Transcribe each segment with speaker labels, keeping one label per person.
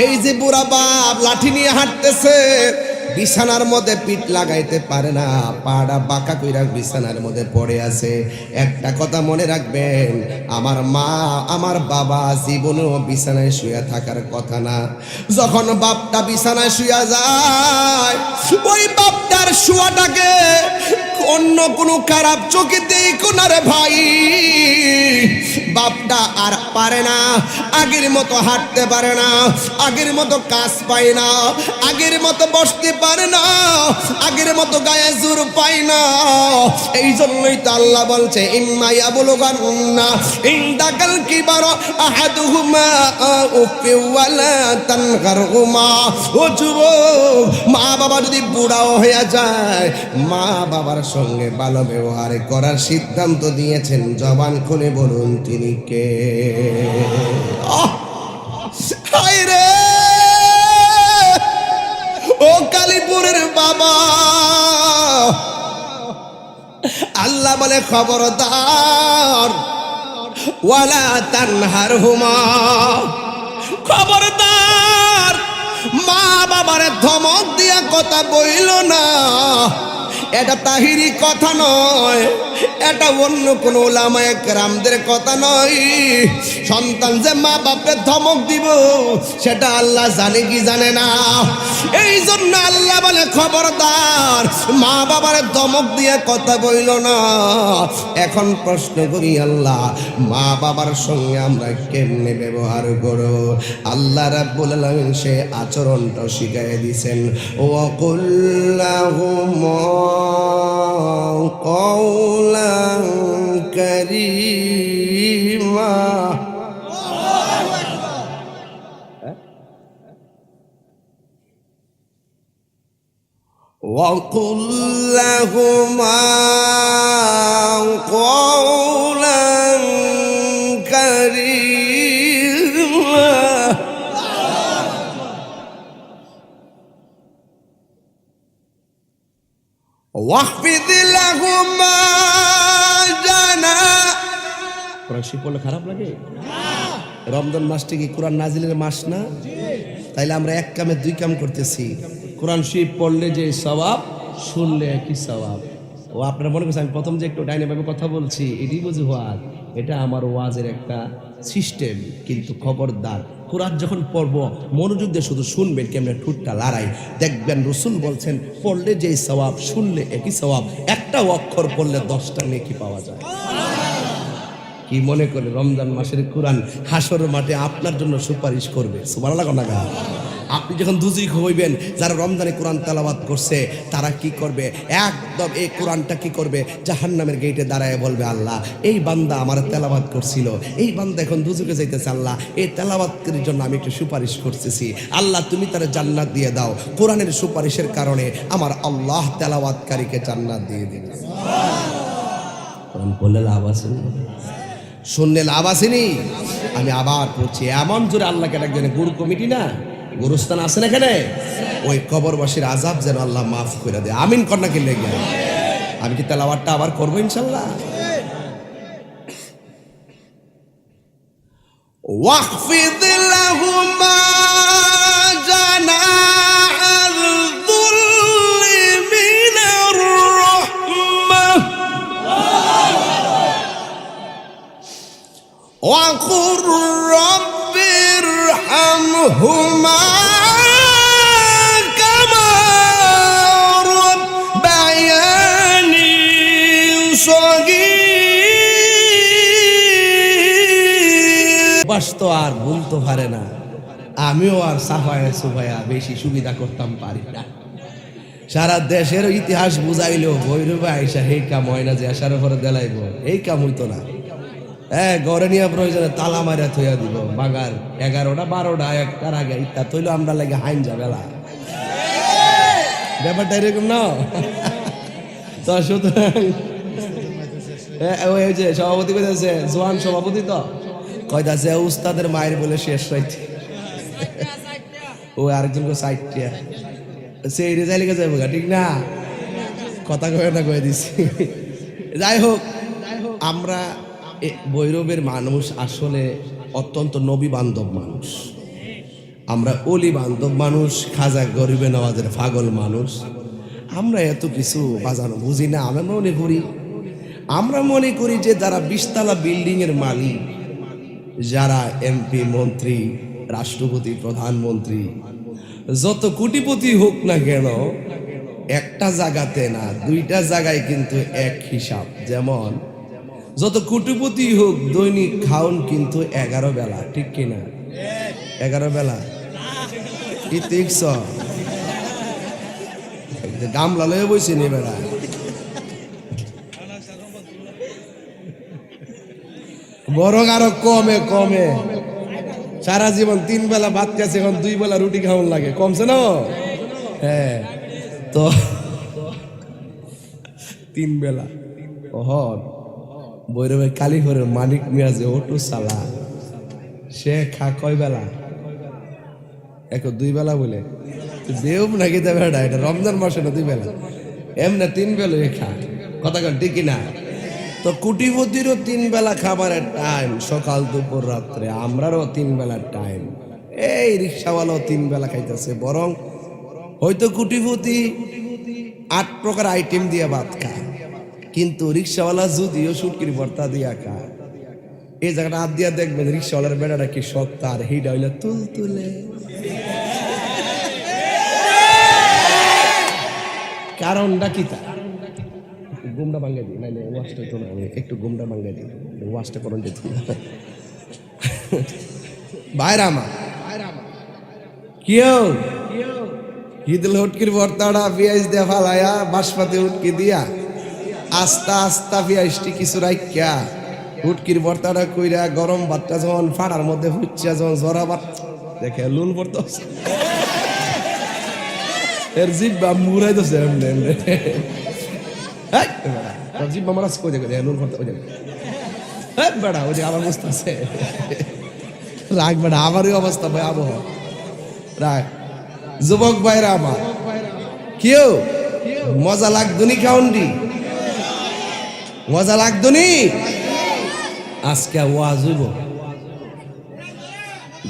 Speaker 1: এই যে বুড়া বাপ লাঠি নিয়ে হাঁটতেছে, বিছানার মধ্যে পিঠ লাগাইতে পারে না, পাড়া বাঁকা কইরা বিছানার মধ্যে পড়ে আছে। একটা কথা মনে রাখবেন, আমার মা আমার বাবা জীবনেও বিছানায় শুয়ে থাকার কথা না। যখন বাপটা বিছানায় শুয়ে যায়, ওই বাপটার শুয়াটাকে অন্য কোনো খারাপ চোখে দেখো না রে ভাই। বাপটা আর পারে না, আগের মতো হাঁটতে পারে না, আগের মতো কাজ পায় না, আগের মতো বসতে পারে না, আগের মতো গায়ে জোর পায় না। এই জন্যই তো আল্লাহ বলছে ইম্মা ইয়াবলুগান্না ইনদাকাল কিবারা আহাদুহুমা উফি ওয়ালা তানহারহুমা। ও যুবক, মা বাবা যদি বুড়াও হয়ে যায়, মা বাবার সঙ্গে ভালো ব্যবহার করার সিদ্ধান্ত দিয়েছেন, জবান খুলে বলুন তিনি কে? হায় রে ও কালীপুরের বাবা, আল্লাহ বলে খবরদার ওয়ালা তানহারহুমা, খবরদার মা বাবার ধমক দিয়া কথা বইল না। এটা তাহিরি কথা নয়, এটা অন্য কোন উলামায়ে কেরামদের কথা নয়। সন্তান যে মা বাপের ধমক দিব সেটা আল্লাহ জানে কি জানে না। এই জন্য আল্লাহ বলে খবরদার মা বাবার ধমক দিয়ে কথা বইল না। এখন প্রশ্ন করি আল্লাহ, মা বাবার সঙ্গে আমরা কেমনে ব্যবহার করব? আল্লাহ রাব্বুল আলামিন সে আচরণটা শিখিয়ে দিয়েছেন। ওয়াকুল্লাহুমা কওলান কারীমা। وَقُلْ لَهُمَا قَوْلًا كَرِيمًا। وَاخْفِضْ لَهُمَا جَنَاحَ। কোরআন শরীফ পড়লে খারাপ লাগে? রমজান মাসটি কি কোরআন নাজিলের মাস না? তাইলে আমরা এক কামে দুই কাম করতেছি। কোরআন শরীফ পড়লে যে সওয়াব, শুনলে একই সওয়াব। ও আপনারা মনে করছেন আমি প্রথম যে একটু ডাইনে ভাবে কথা বলছি, এটাই বুঝি ওয়াজ, এটা আমার ওয়াজের একটা সিস্টেম। কিন্তু খবরদার কোরআন যখন পড়ব মনোযোগ দিয়ে শুধু শুনবেন, কেমন ঠোঁটটা লড়াই দেখবেন। রসুল বলছেন পড়লে যেই সওয়াব, শুনলে একই সওয়াব। একটা অক্ষর পড়লে 10টা নেকি পাওয়া যায়। কি মনে করে রমজান মাসের কোরআন হাসর মাঠে আপনার জন্য সুপারিশ করবে? সুবহানাল্লাহ না? আপনি যখন দুজি হইবেন, যারা রমজানে কোরআন তেলাওয়াত করছে তারা কি করবে? একদম এই কোরআনটা কি করবে? জাহান্নামের গেটে দাঁড়ায় বলবে, আল্লাহ এই বান্দা আমার তেলাওয়াত করছিল, এই বান্দা এখন দুজুকে যাইতেছে, আল্লাহ এই তেলাওয়াতের জন্য আমি একটু সুপারিশ করতেছি, আল্লাহ তুমি তার জান্নাত দিয়ে দাও। কোরআনের সুপারিশের কারণে আমার আল্লাহ তেলাওয়াতকারীকে জান্নাত দিয়ে দিবেন। কোরআন পড়লে লাভ আছে, শুনলে লাভ আসেনি? আমি আবার পড়ছি, এমন জোরে আল্লাহকে ডাকবেন। গুরু কমিটি না, গুরুস্থান আছে না এখানে, ওই কবরবাসীর আযাব যেন আল্লাহ মাফ করে দেয়। আমিন কন্যা কি লেগে? আমি কি তেলাওয়াতটা আবার করবো ইনশাল্লাহ? ওয়াখফিদ লাহুমা জানাহাল যুল্লি মিনার রাহমাহ وَقُلْ رَبِّ ارْحَمْهُمَا كَمَا رَبَّيَانِي صَغِيرًا। বাস তো আর বলতে পারে না, আমিও আর সাফায়া সুফায়া বেশি সুবিধা করতাম পারি না। সারা দেশের ইতিহাস বুঝাইলেও ভৈরবে আইসা এই কাম হয় না যে আসার উপরে দেলাইব, এই কাম হইতো না। গড়ে নিয়ে প্রয়োজনে তালা মারা থইয়া দিব, বাগার 11টা 12টা একটার আগে ইত্যা তৈল আমরা লাগে হাইন যাবেলা। ব্যাপারটা এরকম না তো? সুতরাং ওই যে সভাপতি কইতাছে, জোয়ান সভাপতি তো কইতাছে উস্তাদের মায়ের বলে শেষ রাইতে, ও আরেকজনকে সাইটিয়া সেই রেজাল্ট লিখে যাবো, ঠিক না? কথা কয়ে না কয়ে দিছি। যাই হোক, আমরা ভৈরবের মানুষ আসলে অত্যন্ত নবী বান্ধব মানুষ। আমরা অলি বান্ধব মানুষ, খাজা গরিবে নওয়াজের পাগল মানুষ। আমরা এত কিছু বাজানো বুঝি না। আমরা মনে করি যে যারা 20 তলা বিল্ডিং এর মালিক, যারা এমপি, মন্ত্রী, রাষ্ট্রপতি, প্রধানমন্ত্রী, যত কোটিপতি হোক না কেন, একটা জায়গাতে না, দুইটা জায়গায় কিন্তু এক হিসাব। যেমন যত কোটিপতি হোক, দৈনিক খাওন কিন্তু 11 বেলা, ঠিক কিনা? 11 বেলা কি দেখছ? গামলা লয়ে বইছে নি বেড়া। বরং আরো কমে কমে সারা জীবন 3 বেলা ভাত খাচ্ছে, এখন 2 বেলা রুটি খাওয়ান লাগে, কমছে না? হ্যাঁ, তো 3 বেলা। ওহর বৈরবে কালীঘরের মানিক মিয়া যে অটো চালা, সে খা কয় বেলা? 2 বেলা বলে দেব নাকি দেবে? এটা রমজান মাসে না 2 বেলা, এমনি 3 বেলা খা। কথা কন ঠিক কিনা? তো কোটিপতিরও 3 বেলা খাবারের টাইম, সকাল দুপুর রাত্রে। আমরারও 3 বেলার টাইম। এই রিক্সাওয়ালাও 3 বেলা খাইতেছে। বরং হয়তো কোটিপতি 8 প্রকার আইটেম দিয়ে ভাত খায়, কিন্তু রিক্সাওয়ালা যদিও শুটকির ভর্তা দিয়া খায়। এই জায়গাটা হাত দিয়া দেখবেন রিক্সাওয়ালার বেড়াটা কি শক্ত, আর হিডা হইলে তুলে। কারণটা কি? তা গুমটা ভাঙ্গে দিই, নাইলে ওয়াশটা তো একটু গুমটা ভাঙ্গে দিই, ওয়াশটা করুন যেত। বাইরে আমার কেউ ঈদুল হুটকির ভর্তাটা পেঁয়াজ দিয়ে ফালাইয়া, বাসপাতি হুটকি দিয়া আস্তা আস্তা পেঁয়াজটি কিছু রাখিয়া হুটকির ভর্তাটা কইরা, গরম ভাতটা যখন ফাড়ার মধ্যে ফুটছে, যখন জরা ভাত দেখে লুন পড়তো, এর জিব্বা মুড়াই দিচ্ছে এমনি এমনি। জিব্বা মারাজ কই দেখে লুন পড়তো, ওই দেখে বেড়া, ওই যে আমার অবস্থা আছে। রাগ বেড়া, আমারই অবস্থা ভাই, আবহাওয়া রাগ। যুবক ভাইরা আমার, কেউ মজা লাগদনি খাউন্ডি, মজা লাগদনি। আজকে ওয়াজ হইব,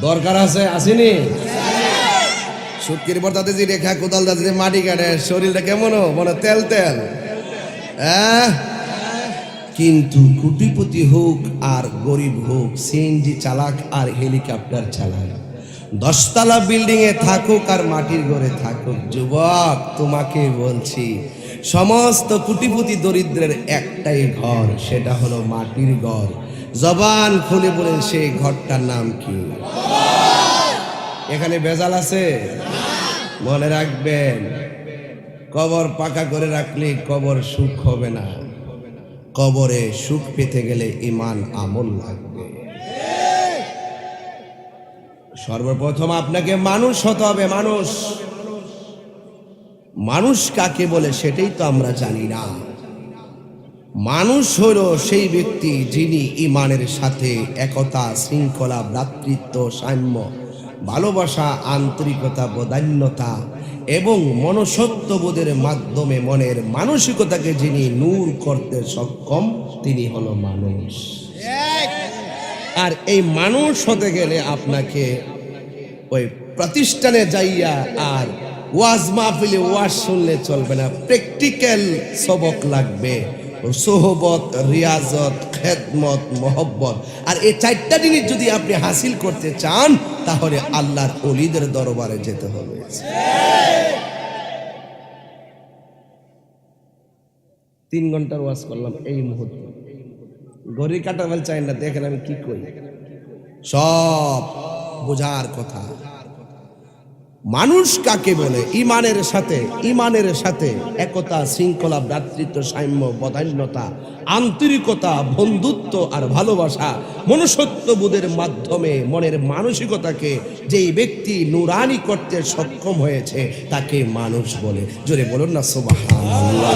Speaker 1: দরকার আছে, আসেনি? শুটকির ভর্তাতে যে রেখা, কোদাল দাঁতে মাটি কাটে, শরীরটা কেমন মনে তেল তেল। কিন্তু কোটিপতি হোক আর গরিব হোক, সিএনজি চালাক আর হেলিকপ্টার চালাক, 10 তলা বিল্ডিং এ থাকুক আর মাটির ঘরে থাকুক, যুবক তোমাকে বলছি, সমস্ত কোটিপতি দরিদ্রের একটাই ঘর, সেটা হলো মাটির ঘর। জবান খুলে বলেন সেই ঘরটার নাম কি? এখানে ভেজাল আছে? মনে রাখবেন, কবর পাকা করে রাখলে কবর সুখ হবে না। কবরে সুখ পেতে গেলে ঈমান আমল লাগবে। সর্বপ্রথম আপনাকে মানুষ হতে হবে। মানুষ কাকে বলে সেটাই তো আমরা জানি না। মানুষ হলো সেই ব্যক্তি যিনি ঈমানের সাথে একতা, শৃঙ্খলা, ভ্রাতৃত্ব, সাম্য, ভালোবাসা, আন্তরিকতা, বদান্যতা এবং মনুষ্যত্ববোধের মাধ্যমে মনের মানসিকতাকে যিনি নূর করতে সক্ষম, তিনি হলো মানুষ। আর এই মানুষ হতে গেলে আপনাকে ওই প্রতিষ্ঠানে যাইয়া আর ওয়াজ মাহফিলে ওয়াজ শুনলে চলবে না, প্র্যাকটিক্যাল সবক লাগবে। সোহবত, রিয়াজত, খেদমত, মহব্বত। আর এই 4টা জিনিস যদি আপনি হাসিল করতে চান, তাহলে আল্লাহর ওলিদের দরবারে যেতে হবে। 3 ঘন্টার ওয়াজ করলাম এই মুহূর্তে, ঘড়ি কাটা বল চাই না, দেখেন আমি কি করি, সব বোঝার কথা। মানুষ কাকে বলে? ঈমানের সাথে একতা, শৃঙ্খলা, ভ্রাতৃত্ব, সাম্য, বদান্যতা, আন্তরিকতা, বন্ধুত্ব আর ভালোবাসা, মনুষ্যত্ববোধের মাধ্যমে মনের মানসিকতাকে যেই ব্যক্তি নুরানি করতে সক্ষম হয়েছে, তাকে মানুষ বলে। জোরে বলুন না সুবহানাল্লাহ।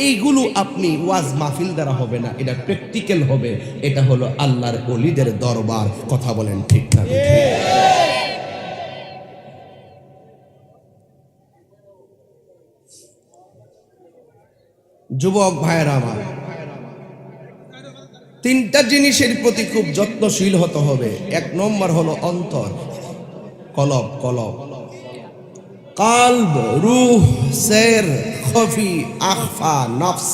Speaker 1: এইগুলো আপনি ওয়াজ মাহফিল দ্বারা হবে না, এটা প্র্যাকটিক্যাল হবে। এটা হলো আল্লাহর ওলিদের দরবার। কথা বলেন ঠিক না? যুবক ভাইয়েরা আমার, 3টা জিনিসের প্রতি খুব যত্নশীল হতে হবে। 1 নম্বর হলো অন্তর। কলব কলব কালব রূহ সের খফি আখফা নফস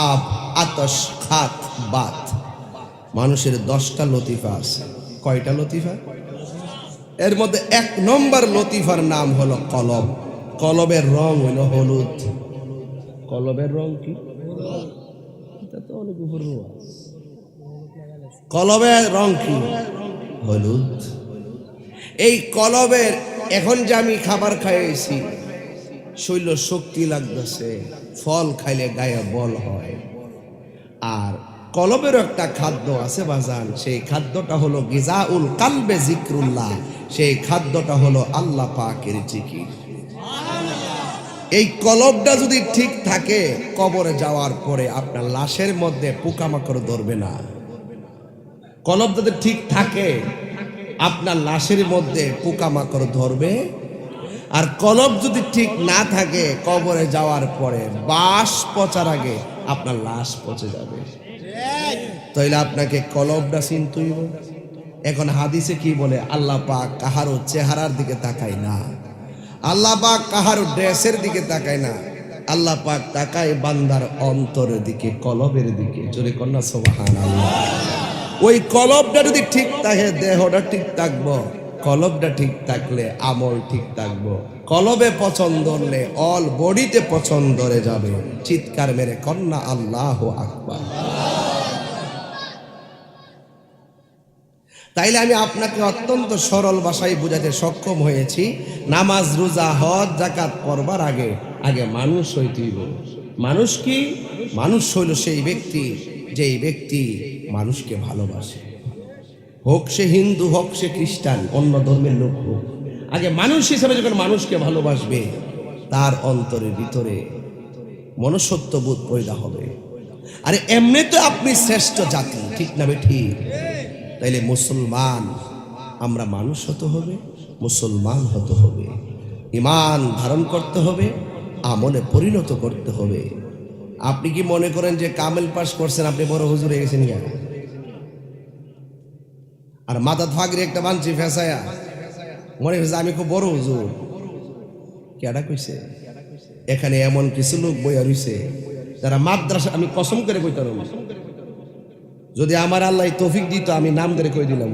Speaker 1: আব আতশ খাত বাত। মানুষের 10টা লতিফা আছে। কয়টা লতিফা? এর মধ্যে 1 নম্বর লতিফার নাম হলো কলব। কলবের রং হইল হলুদ। কলবের রং কি? এটা তো অনেক উপরে। কলবের রং কি? হলুদ। এই কলবের এখন যে আমি খাবার খাইছি, শৈল শক্তি লাগতেছে, ফল খাইলে গায়ে বল হয়। আর কলবের একটা খাদ্য আছে বাজান, সেই খাদ্যটা হলো গিজাউল কালবে জিক্রুল্লাহ। সেই খাদ্যটা হলো আল্লাহ পাকের জিকির। এই কলবটা যদি ঠিক থাকে, কবরে যাওয়ার পরে আপনার লাশের মধ্যে পোকামাকড় ধরবে না। কলব যদি ঠিক থাকে, আপনার লাশের মধ্যে পোকামাকড় ধরবে। আর কলব যদি ঠিক না থাকে, কবরে যাওয়ার পরে বাস পচার আগে আপনার লাশ পচে যাবে। তাইলে আপনাকে কলবটা চিনতে হইব। এখন হাদিসে কি বলে? আল্লাহ পাক কাহারও চেহারার দিকে তাকায় না, আল্লাহ পাক কাহারও ড্রেসের দিকে তাকায় না, আল্লাহ পাক তাকায় বান্দার অন্তরের দিকে, কলবের দিকে। জোরে কন্যা সুবহানাল্লাহ। ওই কলবটা যদি ঠিক থাকে, দেহটা ঠিক থাকবো। কলবটা ঠিক থাকলে আমল ঠিক থাকবো। কলবে পছন্দ হলে অল বডিতে পছন্দ ধরে যাবে। চিৎকার মেরে কন্যা আল্লাহু আকবার। তাইলে আমি আপনাকে অত্যন্ত সরল ভাষায় বুঝাতে সক্ষম হয়েছি। নামাজ, রোজা, হজ, যাকাত করবার আগে আগে মানুষ হইতে হইব। মানুষ কি? মানুষ হইল সেই ব্যক্তি যেই ব্যক্তি মানুষকে ভালোবাসে। হোক সে হিন্দু, হোক সে খ্রিস্টান, অন্য ধর্মের লোক হোক, আগে মানুষ হিসেবে যখন মানুষকে ভালোবাসবে, তার অন্তরের ভিতরে মনুষ্যত্ববোধ পয়দা হবে। আরে এমনি তো আপনি শ্রেষ্ঠ জাতি, ঠিক না ঠিক? তাইলে মুসলমান আমরা মানুষ হতে হবে, মুসলমান হতে হবে, ঈমান ধারণ করতে হবে, আমলে পরিণত করতে হবে। আপনি কি মনে করেন যে কামেল পাস করছেন আপনি বড় হুজুর হয়ে গেছেন? আর মাথা থাকলে একটা বাঞ্চি ফেসায়া মনে হয়েছে আমি খুব বড় হুজুর। কেডা কইছে? এখানে এমন কিছু লোক বইয়া রইছে যারা মাদ্রাসা, আমি কসম করে কইতাম, যদি আমার আল্লাহ তৌফিক দিত আমি নাম ধরে কই দিলাম।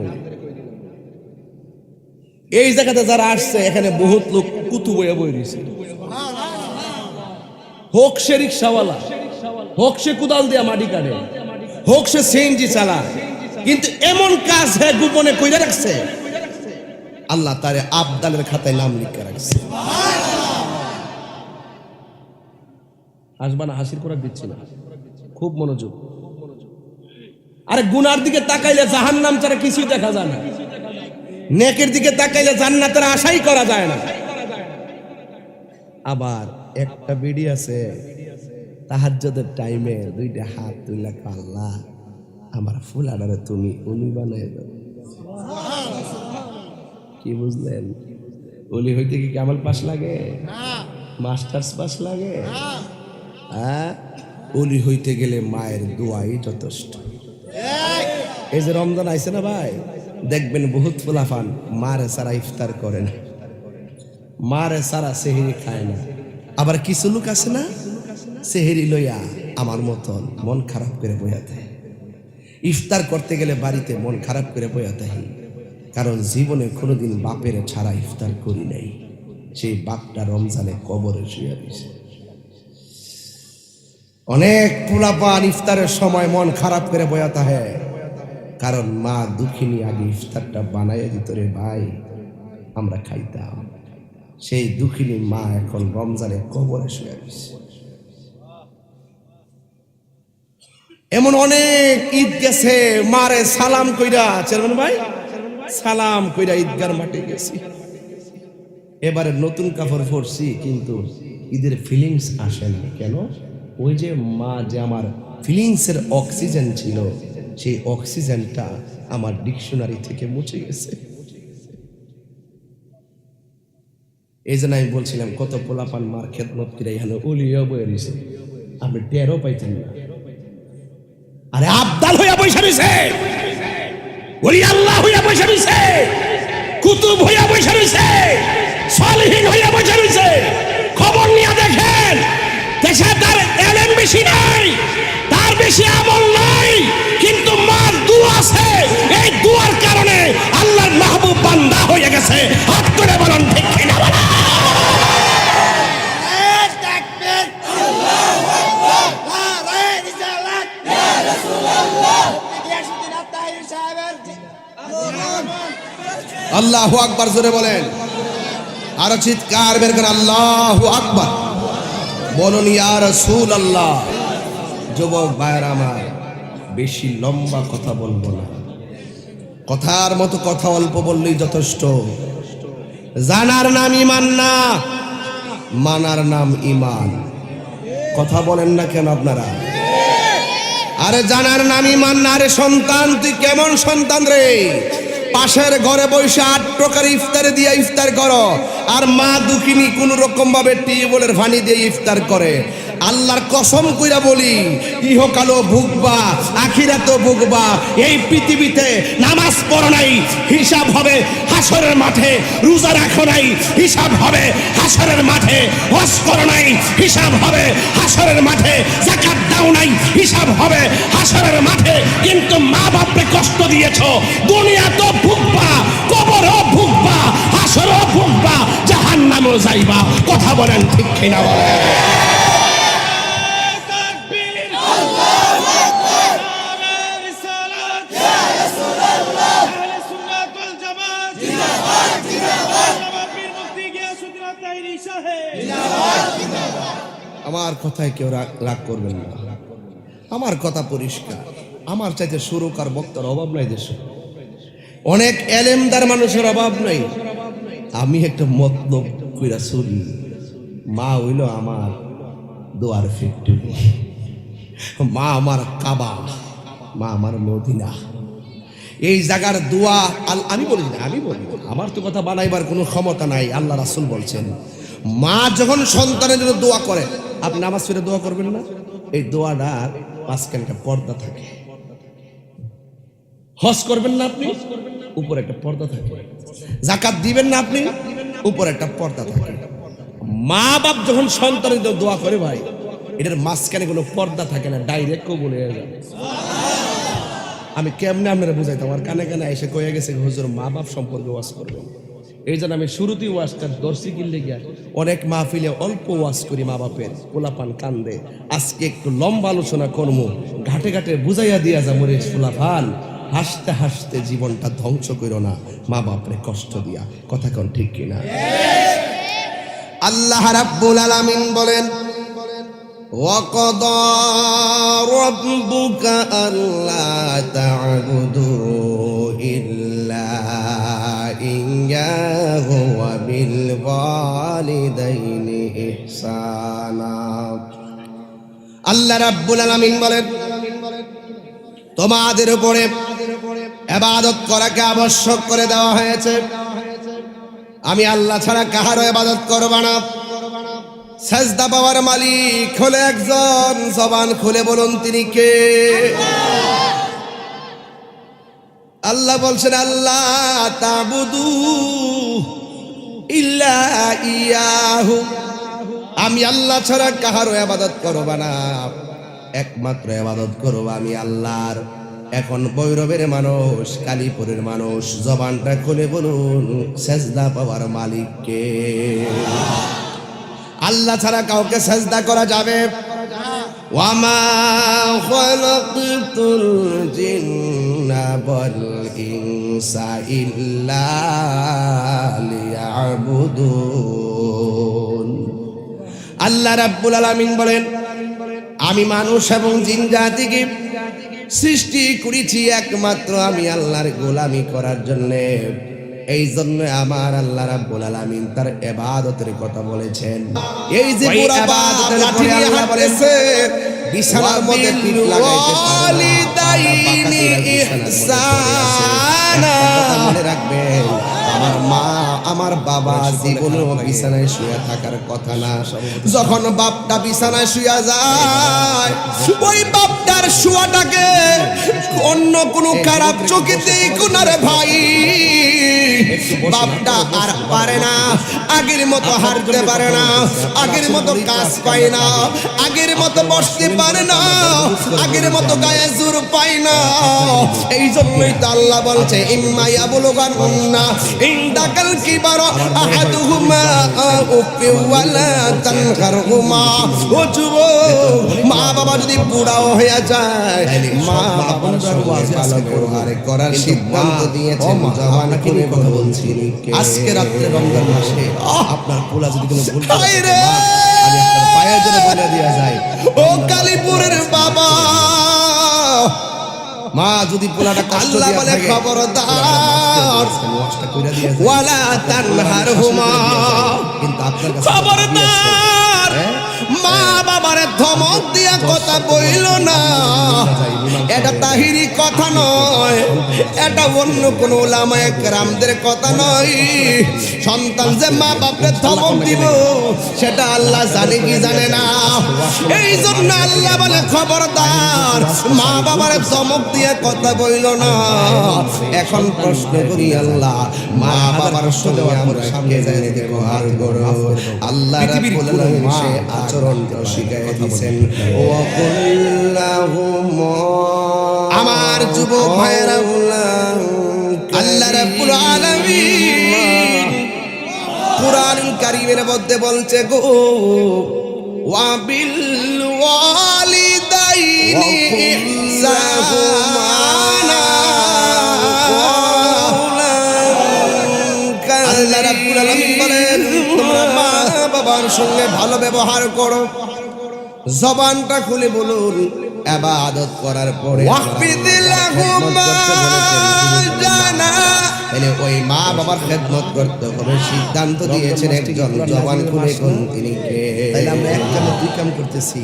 Speaker 1: এই জায়গাতে যারা আসছে, এখানে বহুত লোক কুতু বইয়া বই রইছে। হোক সে রিক্সাওয়ালা, হোক সে কুদাল দিয়া মাটি কাটে, হোক সে সিএনজি চালা, কিন্তু এমন কাজ হ্যাঁ গোপনে কইরা রাখছে, আল্লাহ তারে আবদালের খাতায় নাম লিখে রাখছে। হাসবা না, হাসির করা দিচ্ছি না, খুব মনোযোগ। আরে গুনার দিকে তাকাইলে জাহান্নাম ছাড়া কিছুই দেখা যায় না, নেকের দিকে তাকাইলে জান্নাতের আশাই করা যায় না। আবার একটা বিড়ি আছে, তাহাজ্জুদের টাইমে 2টা হাত তুলে আল্লাহ আমার ফুলাডারে তুমি উনি বানাই দাও। কি বুঝলেন? ওলি হইতে কি কামাল পাস লাগে? মাস্টার্স পাস লাগে? হ্যাঁ, ওলি হইতে গেলে মায়ের দোয়াই যথেষ্ট। এই যে রমজান আইছে না ভাই, দেখবেন বহুত ফুলাফান মারে সারা ইফতার করে না, মারে সারা সেহরি খায় না। আবার কিছু লোক আছে না, সেহরি লইয়া আমার মতন মন খারাপ করে বইয়া থাকে। ইফতার করতে গেলে বাড়িতে মন খারাপ করে বইয়া থাকে, কারণ জীবনে কোনোদিন বাপের ছাড়া ইফতার করি নাই। সেই বাপটা রমজানে কবরে শুয়ে দিয়েছে। অনেক পোলাপান ইফতারের সময় মন খারাপ করে বইয়া থাকে, কারণ মা দুঃখিনী আগে ইফতারটা বানাইয়া দিত রে ভাই, আমরা খাইতাম। সেই দুঃখিনী মা এখন রমজানে কবরে শুয়ে দিয়েছে। এমন অনেক ঈদ গেছে, মারে সালাম কইরা, চেয়ারম্যান ভাই সালাম কইরা ঈদগার মাঠে গেছি। এবারে নতুন কাপড় পরছি, কিন্তু ঈদের ফিলিংস আসে না। কেন? ওই যে মা যে আমার ফিলিংসের অক্সিজেন ছিল, সেই অক্সিজেনটা আমার ডিকশনারি থেকে মুছে গেছে। এই জন্য আমি বলছিলাম, কত পোলাপান মার খেদমত করে এখানে ওলিয়া বয়ে রয়েছে, আপনি টেরও পাইতেন না। আরে আবদাল হইয়া বসে রইছে, ওলি আল্লাহ হইয়া বসে রইছে, কুতুব হইয়া বসে রয়েছে, সালেহীন হইয়া বসে রয়েছে। খবর নিয়ে দেখেন, দেশে তার এলেম বেশি নাই, তার বেশি আমল নাই, কিন্তু মার দুয়া আছে। এই দুয়ার কারণে আল্লাহর মাহবুব বান্দা হয়ে গেছে। হাত করে বলেন ঠিক কিনা বলেন। আল্লাহু আকবার জোরে বলেন, আরো চিৎকার বের করে আল্লাহু আকবার বলুন ইয়া রাসূলুল্লাহ। যুবক ভাইরা আমার, বেশি লম্বা কথা বলবো না, কথার মতো কথা অল্প বললেই যথেষ্ট। জানার নাম ঈমান না, মানার নাম ঈমান। কথা বলেন না কেন আপনারা? আরে জানার নাম ঈমান না। আরে সন্তান, তুই কেমন সন্তান রে? পাশের ঘরে বসে 8 প্রকার ইফতার দিয়ে ইফতার করো, আর মা দুঃখিনী কোন রকম ভাবে টিউবওয়েলের পানি দিয়ে ইফতার করে। আল্লাহর কসম কইরা বলি, ইহকালও ভুগবা, আখিরাতেও ভুগবা। এই পৃথিবীতে নামাজ পড়ো নাই, হিসাব হবে হাসরের মাঠে। রোজা রাখো নাই, হিসাব হবে হাসরের মাঠে। হজ করো নাই, হিসাব হবে হাসরের মাঠে। যাকাত দাও নাই, হিসাব হবে হাসরের মাঠে। কিন্তু মা বাপকে কষ্ট দিয়েছো, দুনিয়া তো ভুগবা, কবরও ভুগবা, হাসরও ভুগবা, জাহান্নামেও যাইবা। কথা বলেন ঠিক কিনা বলেন? আমার কথায় কেউ রাগ করবেন না, আমার কথা পরিষ্কার। আমার চাইতে সুরকার বক্তার অভাব নাই দেশে, অনেক এলেমদার মানুষের অভাব নাই। আমি একটা মতলব কইরা চলি। মা হইল আমার দোয়ার ফ্যাক্টরি, মা আমার কাবা, মা আমার মদিনা। এই জায়গার দোয়া আমি বলি না, আমার তো কথা বানাইবার কোনো ক্ষমতা নাই। আল্লাহ রাসূল বলছেন, মা যখন সন্তানের জন্য দোয়া করে, আপনি নামাজ পড়ে দোয়া করবেন না? এই দোয়াটার মাঝখানে একটা পর্দা থাকে। হজ করবেন না আপনি, উপরে একটা পর্দা থাকে। যাকাত দিবেন না আপনি, উপরে একটা পর্দা থাকে। মা বাপ যখন সন্তানের জন্য দোয়া করে ভাই, এটার মাঝখানে কোনো পর্দা থাকে না, ডাইরেক্ট কবুল হয়ে যাবে। আমি কেমনে আপনারা বুঝাইতাম? আমার কানে কানে এসে কয়ে গেছে, হুজুর মা বাপ সম্পর্কে ওয়াজ করবেন। এই জন্য আমি শুরুতেই ওয়াজটা দর্শি কিনলে গিয়া অনেক মাহফিলে অল্প ওয়াজ করি। মা বাপের পোলাপান কান্দে, আজকে একটু লম্বা আলোচনা করবো, ঘাটে ঘাটে বুঝাইয়া দিয়া যাবো রে পোলাপান, হাসতে হাসতে জীবনটা ধ্বংস করো না, মা বাপরে কষ্ট দিয়া। কথা কোন ঠিক কিনা? আল্লাহ রাব্বুল আলামিন বলেন, وَقَضَى رَبُّكَ أَلَّا تَعْبُدُوا إِلَّا إِيَّاهُ وَبِالْوَالِدَيْنِ إِحْسَانًا। আল্লাহ রাব্বুল আলামিন বলেন, তোমাদের উপরে ইবাদত করাকে আবশ্যক করে দেওয়া হয়েছে। আমি আল্লাহ ছাড়া কাহারও ইবাদত করব না। সাজদা পাওয়ার মালিক হলো একজন, জবান খুলে বলুন তিনি কে? আল্লাহ বলছেন, আল্লাহ তাবুদু ইল্লা ইয়াহু, আমি আল্লাহ ছাড়া কাহারও ইবাদত করব না, একমাত্র ইবাদত করব আমি আল্লাহর। এখন বৈরবের মানুষ, কালীপুরের মানুষ, জবানটা খুলে বলুন সাজদা পাওয়ার মালিক কে? আল্লাহ ছাড়া কাউকে সাজদা করা যাবে? ওয়ামা খালাকতুল জিন্না ওয়াল ইনসা ইল্লা লিয়াবুদুন। আল্লাহ রাব্বুল আলামিন বলেন, আমি মানুষ এবং জিন জাতিকে সৃষ্টি করেছি একমাত্র আমি আল্লাহর গোলামি করার জন্য। এই জন্য আমার আল্লাহ রাব্বুল আলামিন তার ইবাদতের কথা বলেছেন। এই যে পুরো ইবাদতের লাঠি নিয়ে আল্লাহ বলেছে, বিছানার মধ্যে পিঠ লাগাইতে ওয়ালিদাইনি ইহসানা। মনে রাখবেন, আমার মা আমার বাবা জীবনেও বিছানায় শুয়ে থাকার কথা না। যখন বাপটা বিছানায় শুয়ে যায়, ওই বাপটার শুয়াটাকে অন্য কোনো খারাপ চোখে দেখো না রে ভাই।
Speaker 2: বাপটা আর পারে না, আগের মতো হাঁটতে পারে না, আগের মতো কাজ পায় না, আগের মতো বসতে পারে না, আগের মতো গায়ে জোর পায় না। এই জন্যই তো আল্লাহ বলছে ইম্মা ইয়াবলুগান্না ইনদাকাল কিবারা আহাদুহুমা উফি ওয়ালা তানহারহুমা। ও যুবক, মা বাবা যদি বুড়াও হয়ে যায়, মা বাবার সঙ্গে ভালো ব্যবহার করার সিদ্ধান্ত দিয়েছেন জওয়ান করে কথা বলছি। আজকে রাত্রে রমজান মাসে
Speaker 1: আপনার পোলা যদি কোনো ভুল করে
Speaker 2: আয় রে,
Speaker 1: আমি আপনার পায়ের জন্য বলে দেওয়া যায়,
Speaker 2: ও কালীপুরের বাবা,
Speaker 1: মা যদি পোলাটা কষ্ট
Speaker 2: আল্লাহ
Speaker 1: দিয়া
Speaker 2: বলে
Speaker 1: থাকে,
Speaker 2: খবরদার
Speaker 1: ওয়াশটা কইরা দিয়া যায়।
Speaker 2: ওয়ালা তানহারহুমা,
Speaker 1: কিন্তু আপনার কাছে
Speaker 2: খবরদার মা বাবারে ধমক দিয়া কথা বইল না। এটা তাহিরি কথা নয়, এটা অন্য কোন উলামায়ে কেরামদের কথা নয়। সন্তান যে মা বাপকে ধমক দিব সেটা আল্লাহ জানে কি জানে না। এই জন্য আল্লাহ বলে খবরদার মা বাবারে ধমক দিয়ে কথা বইল না। এখন প্রশ্ন করি আল্লাহ, মা বাবার সঙ্গে আমরা সামনে যাই ব্যবহার করো। আল্লাহ রাব্বুল আলামিন সে আচরণ শিখায় দিয়েছেন। ও কুল্লাহুমা, আমার যুবক ভাইরা, আল্লাহ রাব্বুল আলামিন কুরআনুল কারীমের মধ্যে বলছে গো ওয়া বিল ওয়ালিদাইনি ইহসানা। আল্লাহ রাব্বুল আলামিন বলেন তোমরা মা বাবার সঙ্গে ভালো ব্যবহার করো। জবানটা খুলে বলুন, ইবাদত করার পরে ওই মা বাবার খেদমত করতে হবে। সিদ্ধান্ত দিয়েছেন একজন, জবান খুলে কোন তিনি কে?
Speaker 1: তাইলে আমরা এক কামে দুই কাম করতেছি।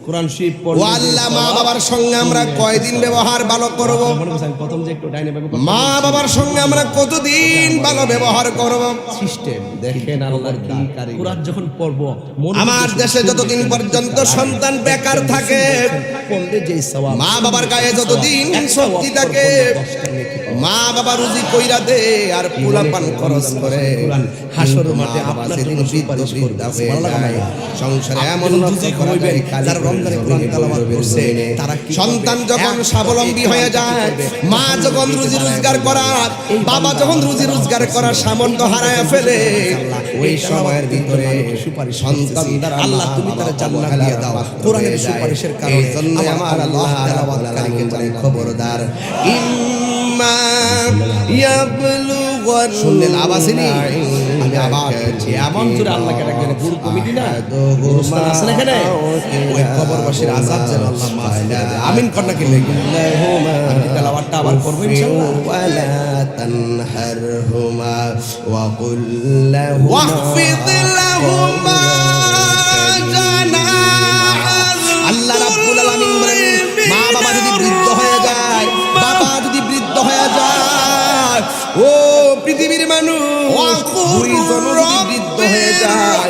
Speaker 1: কোরআন শরীফ
Speaker 2: ও
Speaker 1: পড়লে
Speaker 2: আল্লাহ, মা বাবার সঙ্গে আমরা কয়দিন ব্যবহার ভালো করব?
Speaker 1: মনে করছেন প্রথম যে একটু ডাইনে ভাবে
Speaker 2: মা বাবার সঙ্গে আমরা কতদিন ভালো ব্যবহার করব?
Speaker 1: সিস্টেম দেখেন আল্লাহর কি কারিগর। কোরআন যখন পড়ব,
Speaker 2: আমার দেশে যতদিন পর্যন্ত সন্তান বেকার থাকে,
Speaker 1: পড়লে যে সওয়াব,
Speaker 2: মা বাবার গায়ে যতদিন শক্তি থাকে, মা বাবা রুজি কইরা দে আর পোলাপান খরচ করে,
Speaker 1: হাসর মাঠে
Speaker 2: মা বাবা
Speaker 1: আপনার
Speaker 2: সেদিন
Speaker 1: জন্য
Speaker 2: বৃদ্ধ
Speaker 1: সুপারিশ
Speaker 2: বৃদ্ধা
Speaker 1: করবে।
Speaker 2: হয়ে যায়। সংসারে এমন রুজি হইবে যারা রমজানে কোরআন তেলাওয়াত করছে,
Speaker 1: তারা কি
Speaker 2: সন্তান যখন স্বাবলম্বী হয়ে যায়, মা যখন রুজি রোজগার করা, বাবা যখন রুজি রোজগার করার সামর্থ্য হারায় ফেলে, ওই সময়ের ভিতরে
Speaker 1: সুপারিশ
Speaker 2: সন্তান দ্বারা
Speaker 1: আল্লাহ তুমি তার জান্নাত দিয়ে দাও কোরআনের সুপারিশের কারণে।
Speaker 2: এই জন্য আমার আল্লাহ তেলাওয়াতকারীকে বলেন খবরদার, ইম্মা ইয়াবলুগান, শুনলেন আবাসিনি? আমি আবার বলছি,
Speaker 1: এমন জোরে আল্লাহকে ডাকবেন। গুরু কমিটি না, গুরুস্থান আছে না এখানে, ওই কবরবাসীর আযাব যেন আল্লাহ মাফ করে দেয়। আমিন কন্যা কি লেগে আমি তেলাওয়াতটা আবার করব ইনশাআল্লাহ।
Speaker 2: ওয়ালা তানহারহুমা ওয়া কুল লাহুমা ওয়াহফিদ লাহুমা জানাহাল। আল্লাহ রাব্বুল আলামিন বলেন মা বাবা যদি বৃদ্ধ হয়ে যায়, বাবা যদি বৃদ্ধ হয়ে যায়, ও পৃথিবীর মানুষ, দুইজন যদি বৃদ্ধ হয়ে যায়,